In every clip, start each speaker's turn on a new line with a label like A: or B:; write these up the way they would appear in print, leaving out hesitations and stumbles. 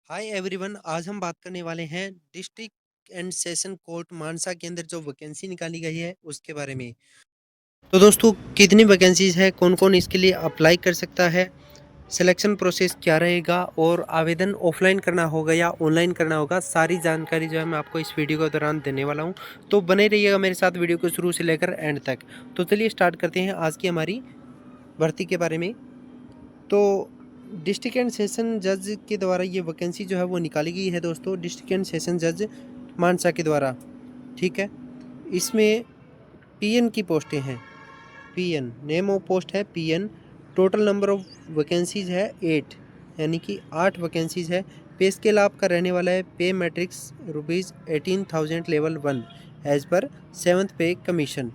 A: Hi everyone. आज हम बात करने वाले हैं डिस्ट्रिक्ट एंड सेशन कोर्ट मानसा के अंदर जो वैकेंसी निकाली गई है उसके बारे में। तो दोस्तों, कितनी वैकेंसीज है, कौन कौन इसके लिए अप्लाई कर सकता है, सिलेक्शन प्रोसेस क्या रहेगा और आवेदन ऑफलाइन करना होगा या ऑनलाइन करना होगा, सारी जानकारी जो है मैं आपको इस वीडियो के दौरान देने वाला हूं। तो बने रहिएगा मेरे साथ वीडियो को शुरू से लेकर एंड तक। तो चलिए स्टार्ट करते हैं आज की हमारी भर्ती के बारे में। तो डिस्ट्रिक्ट एंड सेशन जज के द्वारा ये वैकेंसी जो है वो निकाली गई है दोस्तों, डिस्ट्रिक्ट एंड सेशन जज मानसा के द्वारा। ठीक है, इसमें पीएन की पोस्टें हैं। पीएन नेम ऑफ पोस्ट है PN. Total number of vacancies है 8, यानी कि 8 वैकेंसीज है। पे स्केल आपका रहने वाला है पे matrix ₹18,000 level 1 as per 7th पे कमीशन।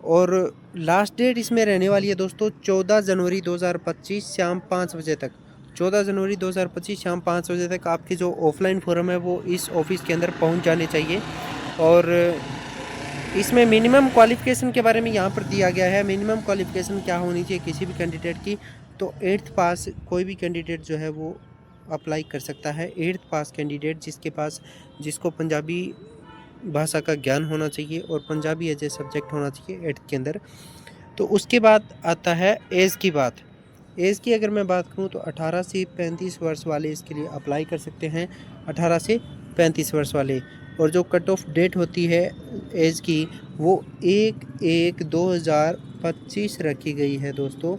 A: और लास्ट डेट इसमें रहने वाली है दोस्तों 14 जनवरी 2025 शाम 5 बजे तक। 14 जनवरी 2025 शाम 5 बजे तक आपके जो ऑफलाइन फॉर्म है वो इस ऑफिस के अंदर पहुंच जाने चाहिए। और इसमें मिनिमम क्वालिफ़िकेशन के बारे में यहाँ पर दिया गया है। मिनिमम क्वालिफ़िकेशन क्या होनी चाहिए किसी भी कैंडिडेट की, तो 8th पास कोई भी कैंडिडेट जो है वो अप्लाई कर सकता है। 8th पास कैंडिडेट जिसको पंजाबी भाषा का ज्ञान होना चाहिए और पंजाबी एज ए सब्जेक्ट होना चाहिए 8th के अंदर। तो उसके बाद आता है एज की बात। एज की अगर मैं बात करूं तो 18 से 35 वर्ष वाले इसके लिए अप्लाई कर सकते हैं। 18 से 35 वर्ष वाले। और जो कट ऑफ डेट होती है एज की वो 1/1/2025 रखी गई है दोस्तों,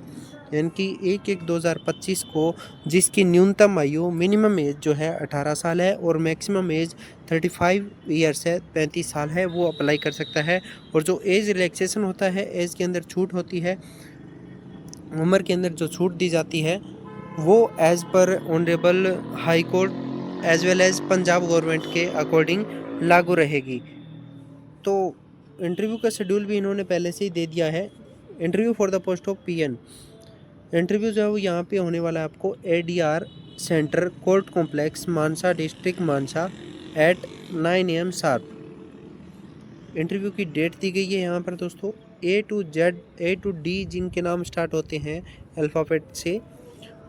A: यानी कि 1/1/2025 को जिसकी न्यूनतम आयु मिनिमम एज जो है 18 साल है और मैक्सिमम एज 35 ईयर्स है, 35 साल है, वो अप्लाई कर सकता है। और जो एज रिलैक्सेशन होता है, एज के अंदर छूट होती है, उम्र के अंदर जो छूट दी जाती है वो as per honourable high court as well as Punjab government के अकॉर्डिंग लागू रहेगी। तो इंटरव्यू का शेड्यूल भी इन्होंने पहले से ही दे दिया है। Interview for the post of PN, interview जो है वो यहाँ पे होने वाला है आपको ADR centre court complex Mansa district Mansa at 9 AM sharp. Interview की डेट दी गई है यहाँ पर दोस्तों। A to D जिनके नाम स्टार्ट होते हैं अल्फ़ाबेट से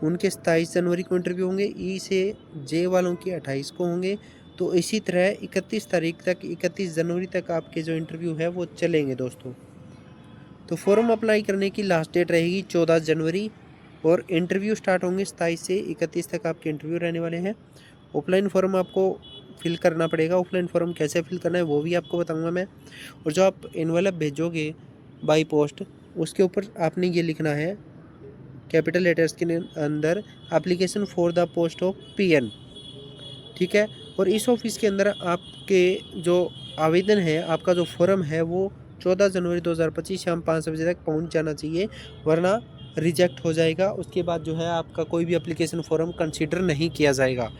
A: उनके 27 जनवरी को इंटरव्यू होंगे। ई से जे वालों की 28 को होंगे। तो इसी तरह 31 तारीख तक, 31 जनवरी तक आपके जो इंटरव्यू है वो चलेंगे दोस्तों। तो फॉर्म अप्लाई करने की लास्ट डेट रहेगी 14 जनवरी और इंटरव्यू स्टार्ट होंगे 27 से 31 तक आपके इंटरव्यू रहने वाले हैं। ऑफलाइन फॉर्म आपको फिल करना पड़ेगा। ऑफलाइन फॉर्म कैसे फिल करना है वो भी आपको बताऊंगा मैं। और जो आप एनवेलप भेजोगे बाई पोस्ट, उसके ऊपर आपने ये लिखना है कैपिटल लेटर्स के अंदर application for the post of PN. ठीक है, और इस ऑफिस के अंदर आपके जो आवेदन है, आपका जो फॉर्म है वो 14 जनवरी 2025 शाम 5 बजे तक पहुंच जाना चाहिए, वरना रिजेक्ट हो जाएगा। उसके बाद जो है आपका कोई भी एप्लीकेशन फॉर्म कंसीडर नहीं किया जाएगा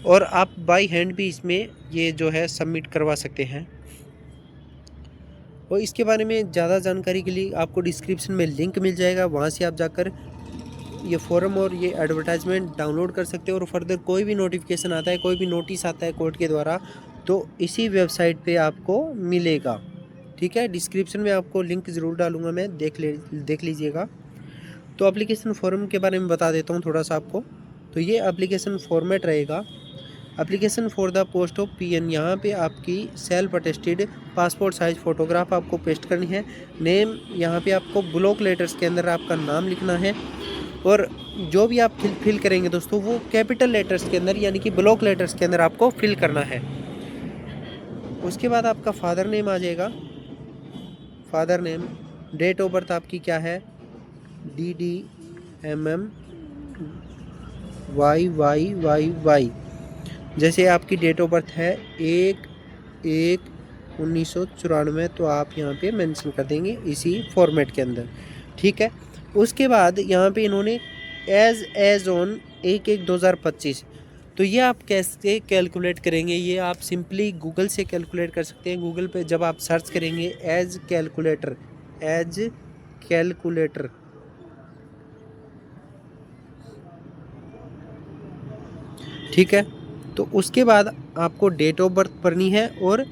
A: और आप बाय हैंड भी इसमें ये जो है सबमिट करवा सकते हैं। और इसके बारे में ज़्यादा जानकारी के लिए आपको डिस्क्रिप्शन में लिंक मिल जाएगा, वहाँ से आप जाकर ये फॉर्म और ये एडवर्टाइजमेंट डाउनलोड कर सकते हो। और फर्दर कोई भी नोटिफिकेशन आता है, कोई भी नोटिस आता है कोर्ट के द्वारा, तो इसी वेबसाइट पे आपको मिलेगा। ठीक है, डिस्क्रिप्शन में आपको लिंक ज़रूर डालूंगा मैं, देख लीजिएगा। तो एप्लीकेशन फॉर्म के बारे में बता देता हूँ थोड़ा सा आपको। तो ये एप्लीकेशन फॉर्मेट रहेगा। Application for the post of PN, यहाँ पे आपकी self attested passport size photograph आपको पेस्ट करनी है। नेम यहाँ पे आपको ब्लॉक लेटर्स के अंदर आपका नाम लिखना है और जो भी आप फिल करेंगे दोस्तों वो कैपिटल लेटर्स के अंदर, यानी कि ब्लॉक लेटर्स के अंदर आपको फिल करना है। उसके बाद आपका फादर नेम आ जाएगा। Father name, date of birth आपकी क्या है, DDMM YYYY। जैसे आपकी डेट ऑफ बर्थ है 1/1/1994, तो आप यहाँ पे मेंशन कर देंगे इसी फॉर्मेट के अंदर। ठीक है, उसके बाद यहाँ पे इन्होंने एज ऑन 1/1/2025, तो ये आप कैसे कैलकुलेट करेंगे, ये आप सिंपली गूगल से कैलकुलेट कर सकते हैं। गूगल पे जब आप सर्च करेंगे एज कैलकुलेटर, ठीक है, तो उसके बाद आपको डेट ऑफ बर्थ भरनी है और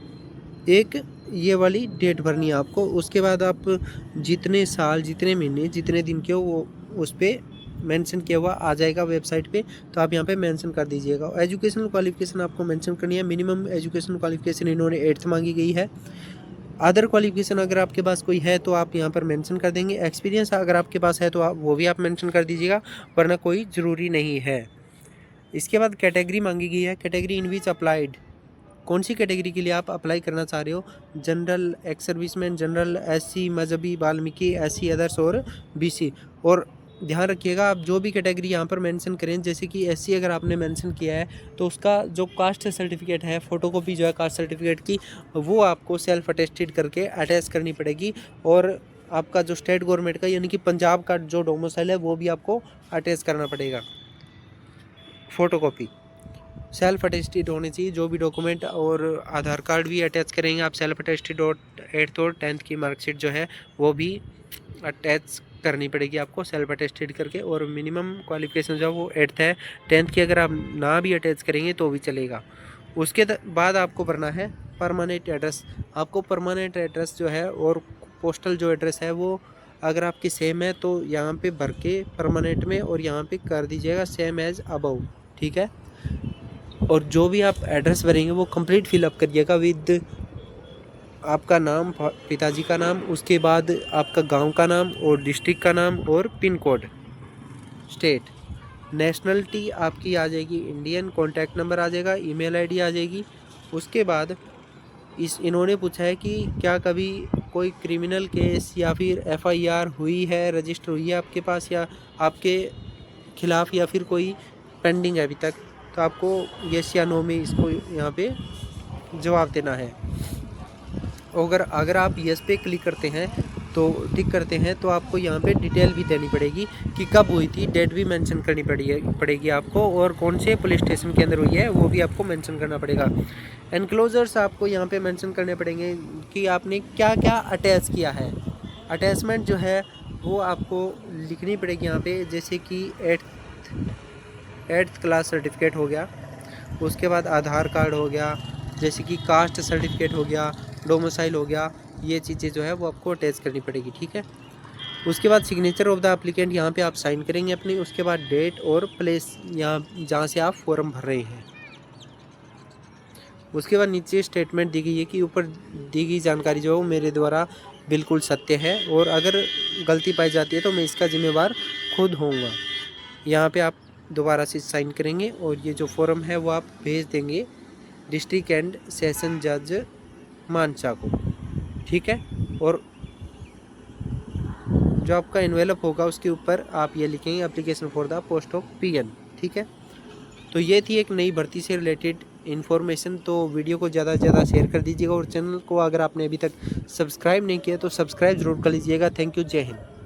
A: एक ये वाली डेट भरनी है आपको। उसके बाद आप जितने साल, जितने महीने, जितने दिन के हो वो उस पर मेंशन किया हुआ आ जाएगा वेबसाइट पे, तो आप यहाँ पे मेंशन कर दीजिएगा। एजुकेशनल क्वालिफिकेशन आपको मेंशन करनी है। मिनिमम एजुकेशनल क्वालिफिकेशन इन्होंने 8th मांगी गई है। अदर क्वालिफिकेशन अगर आपके पास कोई है तो आप यहाँ पर मेंशन कर देंगे। एक्सपीरियंस अगर आपके पास है तो आप वो भी आप मेंशन कर दीजिएगा, वरना कोई ज़रूरी नहीं है। इसके बाद कैटेगरी मांगी गई है। कैटेगरी इन विच अप्लाइड, कौन सी कैटेगरी के लिए आप अप्लाई करना चाह रहे हो। General, ex serviceman, general, SC, मजहबी, वाल्मीकि, एससी अदर्स और बीसी। और ध्यान रखिएगा, आप जो भी कैटेगरी यहाँ पर मेंशन करें, जैसे कि एससी अगर आपने मेंशन किया है तो उसका जो कास्ट सर्टिफिकेट है, फ़ोटोकॉपी जो है कास्ट सर्टिफिकेट की, वो आपको सेल्फ अटेस्टेड करके अटैच करनी पड़ेगी। और आपका जो स्टेट गवर्नमेंट का यानी कि पंजाब का जो डोमिसाइल है वो भी आपको अटैच करना पड़ेगा। फ़ोटोकॉपी सेल्फ अटेस्टेड होनी चाहिए जो भी डॉक्यूमेंट, और आधार कार्ड भी अटैच करेंगे आप। सेल्फ अटेस्टेड और 8th और 10th की मार्कशीट जो है वो भी अटैच करनी पड़ेगी आपको सेल्फ अटेस्टेड करके। और मिनिमम क्वालिफिकेशन जो है वो 8th है। 10th की अगर आप ना भी अटैच करेंगे तो भी चलेगा। उसके बाद आपको भरना है परमानेंट एड्रेस। आपको परमानेंट एड्रेस जो है और पोस्टल जो एड्रेस है वो अगर आपकी सेम है तो यहाँ पे भर के परमानेंट में और यहाँ पे कर दीजिएगा सेम एज अबव, ठीक है। और जो भी आप एड्रेस भरेंगे वो कंप्लीट फिलअप करिएगा विद आपका नाम, पिताजी का नाम, उसके बाद आपका गांव का नाम और डिस्ट्रिक्ट का नाम और पिन कोड, स्टेट, नेशनलिटी आपकी आ जाएगी इंडियन, कॉन्टैक्ट नंबर आ जाएगा, ईमेल आईडी आ जाएगी। उसके बाद इन्होंने पूछा है कि क्या कभी कोई क्रिमिनल केस या फिर एफआईआर हुई है, रजिस्टर हुई है आपके पास या आपके खिलाफ़, या फिर कोई पेंडिंग है अभी तक, तो आपको यस या नो में इसको यहाँ पे जवाब देना है। अगर आप यस पे क्लिक करते हैं तो टिक करते हैं तो आपको यहाँ पे डिटेल भी देनी पड़ेगी कि कब हुई थी, डेट भी मेंशन करनी पड़ेगी आपको, और कौन से पुलिस स्टेशन के अंदर हुई है वो भी आपको मेंशन करना पड़ेगा। एनक्लोजर्स आपको यहाँ पे मेंशन करने पड़ेंगे कि आपने क्या क्या अटैच किया है। अटैचमेंट जो है वो आपको लिखनी पड़ेगी यहाँ पे, जैसे कि 8th क्लास सर्टिफिकेट हो गया, उसके बाद आधार कार्ड हो गया, जैसे कि कास्ट सर्टिफिकेट हो गया, डोमिसाइल हो गया, ये चीज़ें जो है वो आपको अटैच करनी पड़ेगी, ठीक है। उसके बाद सिग्नेचर ऑफ द एप्लीकेंट यहाँ पे आप साइन करेंगे अपनी। उसके बाद डेट और प्लेस यहाँ जहाँ से आप फॉर्म भर रहे हैं। उसके बाद नीचे स्टेटमेंट दी गई है कि ऊपर दी गई जानकारी जो है वो मेरे द्वारा बिल्कुल सत्य है, और अगर गलती पाई जाती है तो मैं इसका जिम्मेवार खुद होऊंगा। यहाँ पे आप दोबारा से साइन करेंगे और ये जो फॉर्म है वो आप भेज देंगे डिस्ट्रिक्ट एंड सेशन जज मानसा को, ठीक है। और जो आपका एनवेलप होगा उसके ऊपर आप ये लिखेंगे application for the post of PN, ठीक है। तो ये थी एक नई भर्ती से रिलेटेड इन्फॉर्मेशन। तो वीडियो को ज़्यादा से ज़्यादा शेयर कर दीजिएगा, और चैनल को अगर आपने अभी तक सब्सक्राइब नहीं किया तो सब्सक्राइब जरूर कर लीजिएगा। थैंक यू, जय हिंद।